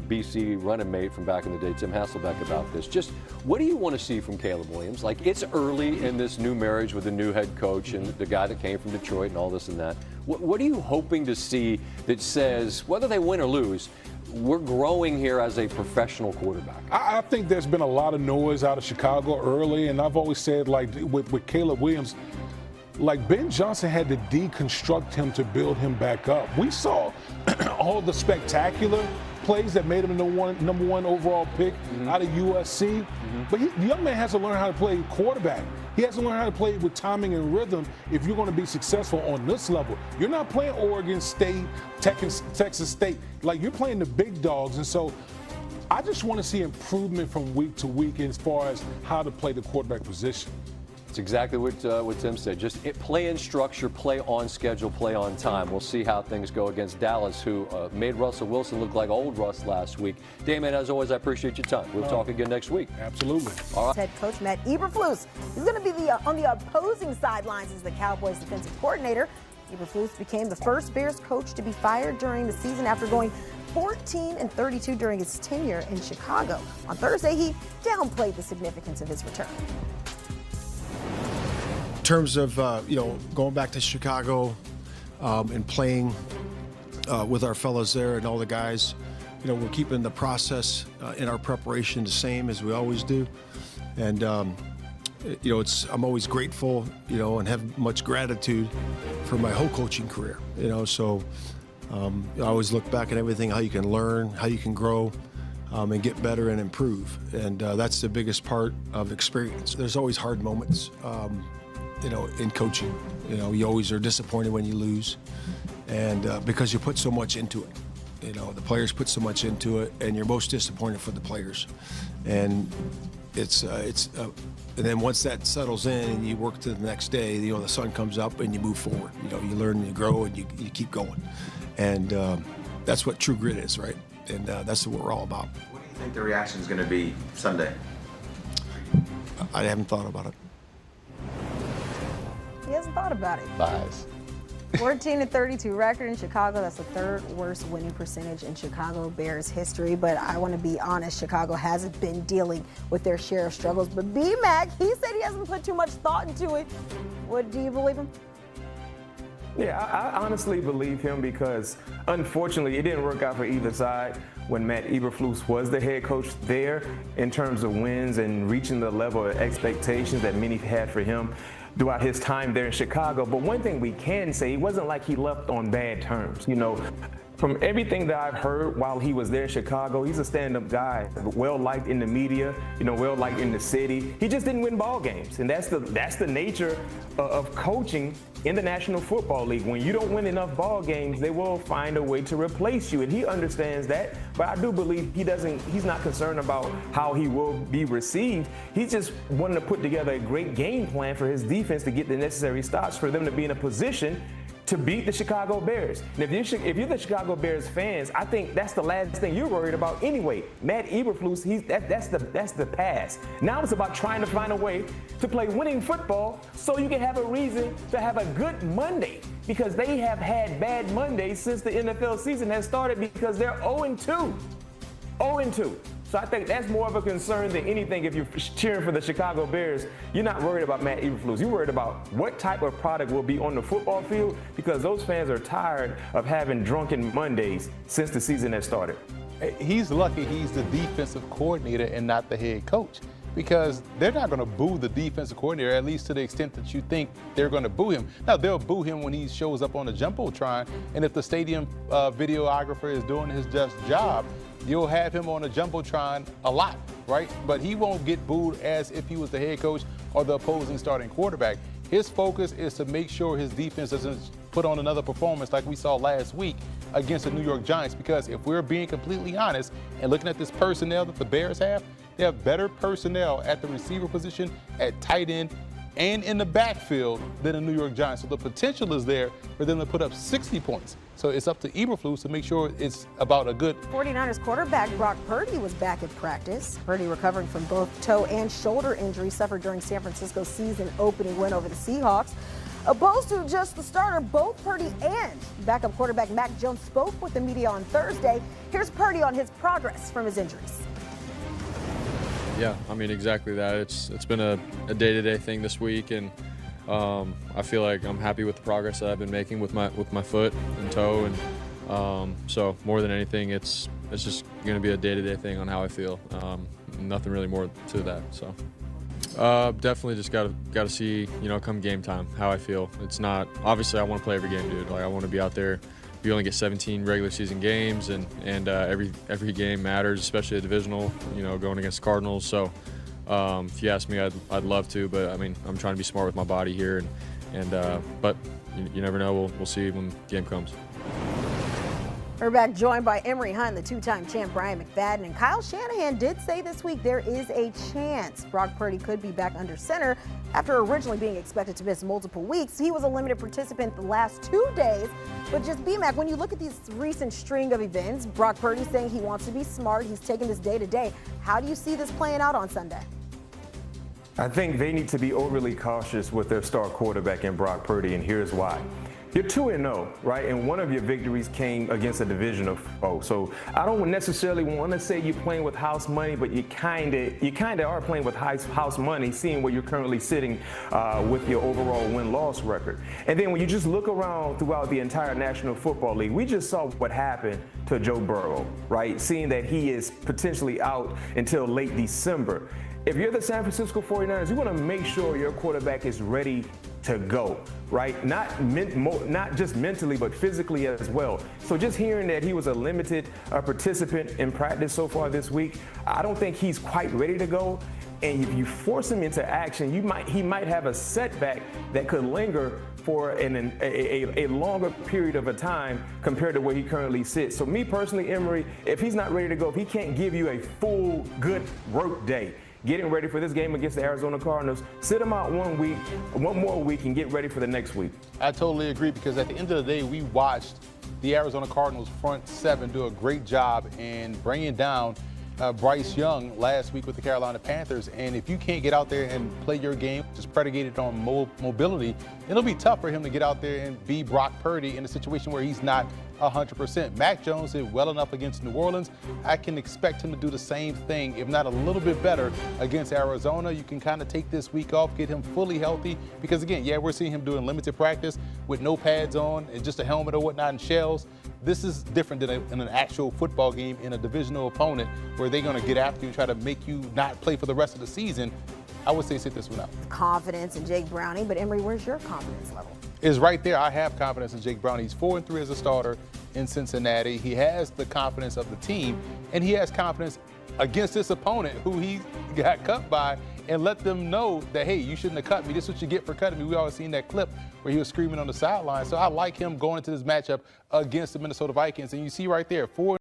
BC running mate from back in the day, Tim Hasselbeck, about this. Just what do you want to see from Caleb Williams? Like, it's early in this new marriage with the new head coach and the guy that came from Detroit and all this and that. What are you hoping to see that says, whether they win or lose, we're growing here as a professional quarterback? I think there's been a lot of noise out of Chicago early, and I've always said, like, with Caleb Williams, like, Ben Johnson had to deconstruct him to build him back up. We saw all the spectacular plays that made him the number one overall pick out of USC. But the young man has to learn how to play quarterback. He has to learn how to play with timing and rhythm if you're going to be successful on this level. You're not playing Oregon State, Texas State. Like, you're playing the big dogs. And so I just want to see improvement from week to week as far as how to play the quarterback position. It's exactly what Tim said. Just play in structure, play on schedule, play on time. We'll see how things go against Dallas, who made Russell Wilson look like old Russ last week. Damon, as always, I appreciate your time. We'll talk again next week. Absolutely. All right. Head coach Matt Eberflus is going to be on the opposing sidelines as the Cowboys defensive coordinator. Eberflus became the first Bears coach to be fired during the season after going 14-32 during his tenure in Chicago. On Thursday, he downplayed the significance of his return. In terms of going back to Chicago and playing with our fellas there and all the guys, we're keeping the process in our preparation the same as we always do, and I'm always grateful, and have much gratitude for my whole coaching career, so I always look back at everything, how you can learn, how you can grow, and get better and improve, and that's the biggest part of experience. There's always hard moments. In coaching, you always are disappointed when you lose, and because you put so much into it. The players put so much into it, and you're most disappointed for the players. And and then once that settles in and you work to the next day, the sun comes up and you move forward. You learn, you grow, and you keep going. And that's what true grit is, right? And that's what we're all about. What do you think the reaction is going to be Sunday? I haven't thought about it. He hasn't thought about it. Lies. 14-32 record in Chicago. That's the third worst winning percentage in Chicago Bears history. But I want to be honest, Chicago hasn't been dealing with their share of struggles. But B-Mac, he said he hasn't put too much thought into it. What, do you believe him? Yeah, I honestly believe him because, unfortunately, it didn't work out for either side when Matt Eberflus was the head coach there in terms of wins and reaching the level of expectations that many had for him throughout his time there in Chicago. But one thing we can say, it wasn't like he left on bad terms. From everything that I've heard while he was there in Chicago, he's a stand-up guy, well-liked in the media, well-liked in the city. He just didn't win ball games, and that's the nature of coaching in the National Football League. When you don't win enough ball games, they will find a way to replace you, and he understands that. But I do believe he's not concerned about how he will be received. He's just wanting to put together a great game plan for his defense to get the necessary stops for them to be in a position to beat the Chicago Bears. And if you're the Chicago Bears fans, I think that's the last thing you're worried about anyway. Matt Eberflus, that's the past. Now it's about trying to find a way to play winning football so you can have a reason to have a good Monday, because they have had bad Mondays since the NFL season has started because they're 0-2. 0-2. So I think that's more of a concern than anything. If you're cheering for the Chicago Bears, you're not worried about Matt Eberflus. You're worried about what type of product will be on the football field, because those fans are tired of having drunken Mondays since the season has started. He's lucky he's the defensive coordinator and not the head coach, because they're not going to boo the defensive coordinator, at least to the extent that you think they're going to boo him. Now, they'll boo him when he shows up on the Jumbotron, and if the stadium videographer is doing his just job, you'll have him on the Jumbotron a lot, right? But he won't get booed as if he was the head coach or the opposing starting quarterback. His focus is to make sure his defense doesn't put on another performance like we saw last week against the New York Giants, because if we're being completely honest and looking at this personnel that the Bears have, they have better personnel at the receiver position, at tight end, and in the backfield than the New York Giants. So the potential is there for them to put up 60 points. So it's up to Eberflus to make sure it's about a good. 49ers quarterback Brock Purdy was back at practice. Purdy recovering from both toe and shoulder injuries suffered during San Francisco's season opening win over the Seahawks. Opposed to just the starter, both Purdy and backup quarterback Mac Jones spoke with the media on Thursday. Here's Purdy on his progress from his injuries. Yeah, I mean, exactly that. It's been a day-to-day thing this week, and I feel like I'm happy with the progress that I've been making with my foot and toe, and so more than anything, it's just going to be a day-to-day thing on how I feel. Nothing really more to that. So definitely just got to see, come game time, how I feel. It's not obviously I want to play every game, dude. Like I want to be out there. You only get 17 regular season games, and every game matters, especially a divisional, going against Cardinals. So if you ask me, I'd love to, but I mean, I'm trying to be smart with my body here, but you never know. We'll see when the game comes. We're back joined by Emory Hunt, the two-time champ Brian McFadden, and Kyle Shanahan did say this week there is a chance Brock Purdy could be back under center after originally being expected to miss multiple weeks. He was a limited participant the last 2 days, but just BMAC, when you look at these recent string of events, Brock Purdy saying he wants to be smart, he's taking this day to day. How do you see this playing out on Sunday? I think they need to be overly cautious with their star quarterback in Brock Purdy, and here's why. You're 2-0, right? And one of your victories came against a divisional foe. So I don't necessarily want to say you're playing with house money, but you kind of are playing with house money, seeing where you're currently sitting with your overall win-loss record. And then when you just look around throughout the entire National Football League, we just saw what happened to Joe Burrow, right? Seeing that he is potentially out until late December. If you're the San Francisco 49ers, you want to make sure your quarterback is ready to go, right? Not just mentally, but physically as well. So just hearing that he was a limited participant in practice so far this week, I don't think he's quite ready to go. And if you force him into action, he might have a setback that could linger for a longer period of a time compared to where he currently sits. So me personally, Emory, if he's not ready to go, if he can't give you a full good work day, getting ready for this game against the Arizona Cardinals, sit him out one more week and get ready for the next week. I totally agree, because at the end of the day, we watched the Arizona Cardinals front seven do a great job in bringing down Bryce Young last week with the Carolina Panthers. And if you can't get out there and play your game, just predicated on mobility, it'll be tough for him to get out there and be Brock Purdy in a situation where he's not 100%. Mac Jones did well enough against New Orleans. I can expect him to do the same thing, if not a little bit better, against Arizona. You can kind of take this week off, get him fully healthy, because again, yeah, we're seeing him doing limited practice with no pads on and just a helmet or whatnot and shells. This is different than in an actual football game in a divisional opponent where they're going to get after you and try to make you not play for the rest of the season. I would say sit this one out. Confidence in Jake Browning, but Emory, where's your confidence level? Is right there. I have confidence in Jake Browning. He's 4-3 as a starter in Cincinnati. He has the confidence of the team, and he has confidence against this opponent who he got cut by, and let them know that, hey, you shouldn't have cut me. This is what you get for cutting me. We always seen that clip where he was screaming on the sideline. So I like him going into this matchup against the Minnesota Vikings. And you see right there, 4